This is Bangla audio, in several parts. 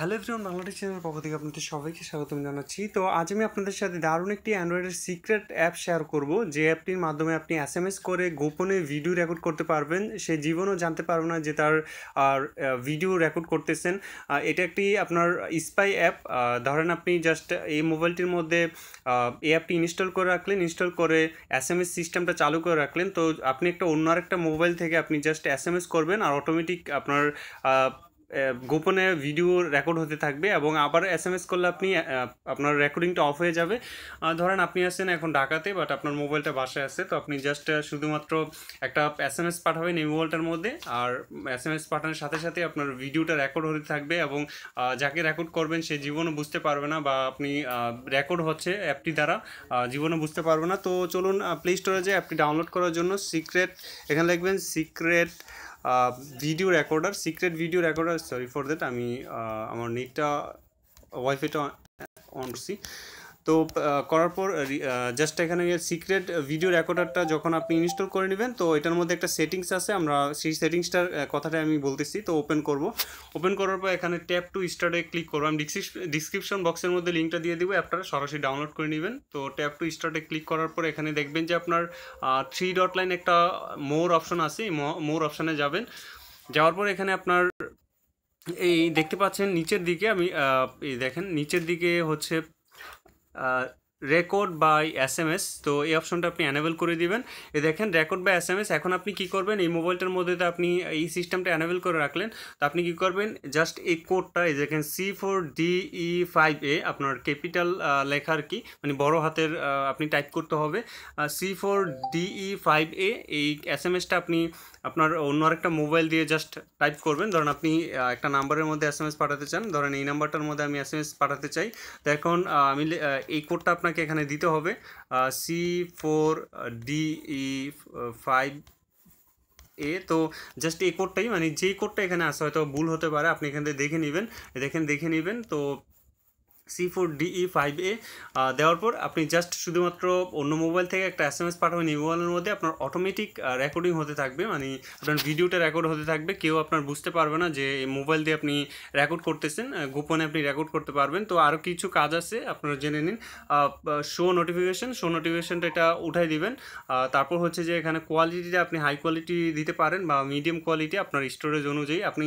হ্যালো এভরিওয়ান, বাংলাদেশ চ্যানেলের পক্ষ থেকে আপনাদের সবাইকে স্বাগতম জানাচ্ছি। তো আজ আমি আপনাদের সাথে দারুণ একটি অ্যান্ড্রয়েডের সিক্রেট অ্যাপ শেয়ার করব, যে অ্যাপটির মাধ্যমে আপনি এসএমএস করে গোপনে ভিডিও রেকর্ড করতে পারবেন। সে জীবনও জানতে পারবে না যে তার ভিডিও রেকর্ড করতেছেন। এটা একটি আপনার স্পাই অ্যাপ। ধরেন আপনি জাস্ট এই মোবাইলটির মধ্যে এই অ্যাপটি ইনস্টল করে রাখলেন, ইনস্টল করে এসএমএস সিস্টেমটা চালু করে রাখলেন। তো আপনি অন্য আরেকটা মোবাইল থেকে আপনি জাস্ট এসএমএস করবেন আর অটোমেটিক আপনার গোপনে ভিডিও রেকর্ড হতে থাকবে এবং আবার এসএমএস করলে আপনি আপনার রেকর্ডিংটা অফ হয়ে যাবে। ধরেন আপনি আছেন এখন ঢাকাতে, বাট আপনার মোবাইলটা বাসায় আছে, তো আপনি জাস্ট শুধুমাত্র একটা এসএমএস পাঠাবেন এই মোবাইলটার মধ্যে, আর এসএমএস পাঠানোর সাথে সাথে আপনার ভিডিওটা রেকর্ড হতে থাকবে এবং যাকে রেকর্ড করবেন সে জীবনও বুঝতে পারবে না, বা আপনি রেকর্ড হচ্ছে অ্যাপটি দ্বারা জীবনও বুঝতে পারবে না। তো চলুন প্লে স্টোরে যে অ্যাপটি ডাউনলোড করার জন্য সিক্রেট, এখানে লিখবেন secret video recorder, secret video recorder. Sorry for that, আমি আমার নেটটা ওয়াইফাইটা অন করছি। তো করার পর জাস্ট এখানে সিক্রেট ভিডিও রেকর্ডারটা যখন আপনি ইনস্টল করে নেবেন, তো এটার মধ্যে একটা সেটিংস আছে, আমরা সেই সেটিংসটার কথাটা আমি বলতেছি। তো ওপেন করব, ওপেন করার পর এখানে ট্যাপ টু স্টার্টে ক্লিক করবো। আমি ডিসক্রিপশন বক্সের মধ্যে লিঙ্কটা দিয়ে দিব, আপনারা সরাসরি ডাউনলোড করে নেবেন। তো ট্যাপ টু স্টার্টে ক্লিক করার পর এখানে দেখবেন যে আপনার 3 ডট লাইন একটা মোর অপশন আছে, মোর অপশানে যাবেন। যাওয়ার পর এখানে আপনার এই দেখতে পাচ্ছেন নিচের দিকে, আমি এই দেখেন নিচের দিকে হচ্ছে রেকর্ড বাই এসএমএস। তো এই অপশনটা আপনি অ্যানেবল করে দিবেন। এই দেখেন রেকর্ড বাই এসএমএস। এখন আপনি কি করবেন, এই মোবাইলটার মধ্যে তো আপনি এই সিস্টেমটা অ্যানেবল করে রাখলেন, তো আপনি কি করবেন, জাস্ট এই কোডটা এই দেখেন C4DE5A, আপনার ক্যাপিটাল লেখার কি মানে বড় হাতের আপনি টাইপ করতে হবে C4DE5A। এই এসএমএসটা আপনি আপনার অন্য আরেকটা মোবাইল দিয়ে জাস্ট টাইপ করবেন। ধরেন আপনি একটা নাম্বারের মধ্যে এসএমএস পাঠাতে চান, ধরেন এই নাম্বারটার মধ্যে আমি এসএমএস পাঠাতে চাই। তো এখন আমি এই কোডটা আপনাকে এখানে দিতে হবে C4DE5A। তো জাস্ট এই কোডটাই, মানে যেই কোডটা এখানে আসে হয়তো ভুল হতে পারে, আপনি এখান থেকে দেখে নেবেন। দেখে নেবেন। তো C4DE5A দেওয়ার পর আপনি জাস্ট শুধুমাত্র অন্য মোবাইল থেকে একটা এসএমএস পাঠাবেন এই মোবাইলের মধ্যে, আপনার অটোমেটিক রেকর্ডিং হতে থাকবে, মানে আপনার ভিডিওটা রেকর্ড হতে থাকবে। কেউ আপনার বুঝতে পারবে না যে এই মোবাইল দিয়ে আপনি রেকর্ড করতেছেন, গোপনে আপনি রেকর্ড করতে পারবেন। তো আরও কিছু কাজ আছে, আপনারা জেনে নিন। শো নোটিফিকেশনটা এটা উঠাই দিবেন। তারপর হচ্ছে যে এখানে কোয়ালিটিটা আপনি হাই কোয়ালিটি দিতে পারেন বা মিডিয়াম কোয়ালিটি, আপনার স্টোরেজ অনুযায়ী। আপনি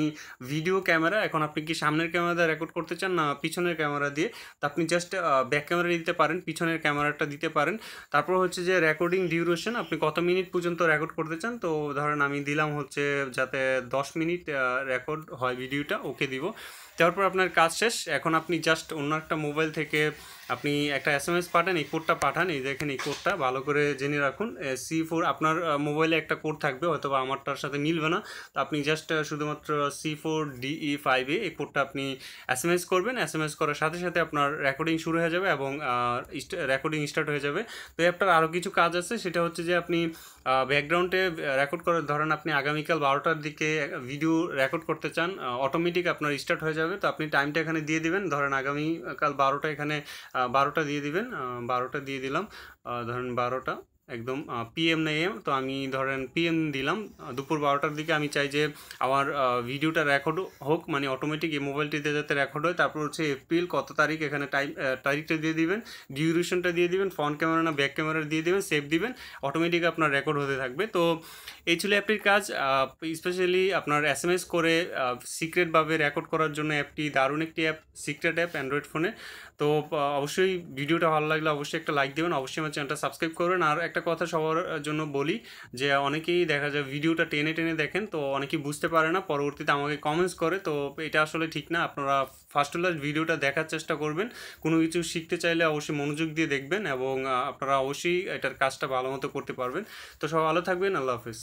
ভিডিও ক্যামেরা, এখন আপনি কি সামনের ক্যামেরা দিয়ে রেকর্ড করতে চান না পিছনের ক্যামেরা দিয়ে, তো আপনি জাস্ট ব্যাক ক্যামেরা দিতে পারেন, পিছনের ক্যামেরাটা দিতে পারেন। তারপর হচ্ছে যে রেকর্ডিং ডিউরেশন, আপনি কত মিনিট পর্যন্ত রেকর্ড করতে চান। তো ধরেন আমি দিলাম হচ্ছে যাতে 10 মিনিট রেকর্ড হয় ভিডিওটা, ওকে দিব। তারপর আপনার কাজ শেষ। এখন আপনি জাস্ট অন্য একটা মোবাইল থেকে আপনি একটা এসএমএস পাঠান, এই কোডটা পাঠান। এই দেখেন এই কোডটা ভালো করে জেনে রাখুন। C4, আপনার মোবাইলে একটা কোড থাকবে, হয়তো বা আমারটার সাথে মিলবে না। তো আপনি জাস্ট শুধুমাত্র C4DE5A এই কোডটা আপনি এসএমএস করবেন। এসএমএস করার সাথে সাথে আপনার রেকর্ডিং শুরু হয়ে যাবে এবং রেকর্ডিং স্টার্ট হয়ে যাবে। তো অ্যাপটার আরও কিছু কাজ আছে, সেটা হচ্ছে যে আপনি ব্যাকগ্রাউন্ডে রেকর্ড করে, ধরেন আপনি আগামীকাল 12টার দিকে ভিডিও রেকর্ড করতে চান, অটোমেটিক আপনার স্টার্ট হয়ে যাবে। তো আপনি টাইমটা এখানে দিয়ে দিবেন, ধরেন আগামীকাল 12টা, এখানে 12টা দিয়ে দিবেন। 12টা দিয়ে দিলাম, ধরেন 12টা একদম PM না AM। তো আমি ধরেন PM দিলাম। দুপুর 12টার দিকে আমি চাই যে আমার ভিডিওটা রেকর্ড হোক, মানে অটোমেটিক এই মোবাইলটিতে যাতে রেকর্ড হয়। তারপর হচ্ছে এপ্রিল কত তারিখ, এখানে তারিখটা দিয়ে দিবেন, ডিউরেশনটা দিয়ে দিবেন, ফ্রন্ট ক্যামেরা না ব্যাক ক্যামেরা দিয়ে দিবেন, সেভ দিবেন, অটোমেটিক আপনার রেকর্ড হতে থাকবে। তো এই ছিল অ্যাপটির কাজ। স্পেশালি আপনার এসএমএস করে সিক্রেটভাবে রেকর্ড করার জন্য অ্যাপটি দারুণ একটি অ্যাপ, সিক্রেট অ্যাপ অ্যান্ড্রয়েড ফোনে। তো অবশ্যই ভিডিওটা ভালো লাগলে অবশ্যই একটা লাইক দেবেন, অবশ্যই আমার চ্যানেলটা সাবস্ক্রাইব করবেন। আর একটা কথা সবার জন্য বলি, যে অনেকেই দেখা যায় ভিডিওটা টেনে টেনে দেখেন, তো অনেকেই বুঝতে পারে না, পরবর্তীতে আমাকে কমেন্টস করে। তো এটা আসলে ঠিক না, আপনারা ফার্স্ট টু লাস্ট ভিডিওটা দেখার চেষ্টা করবেন। কোনো কিছু শিখতে চাইলে অবশ্যই মনোযোগ দিয়ে দেখবেন এবং আপনারা অবশ্যই এটার কাজটা ভালো মতো করতে পারবেন। তো সব ভালো থাকবেন, আল্লাহ হাফিজ।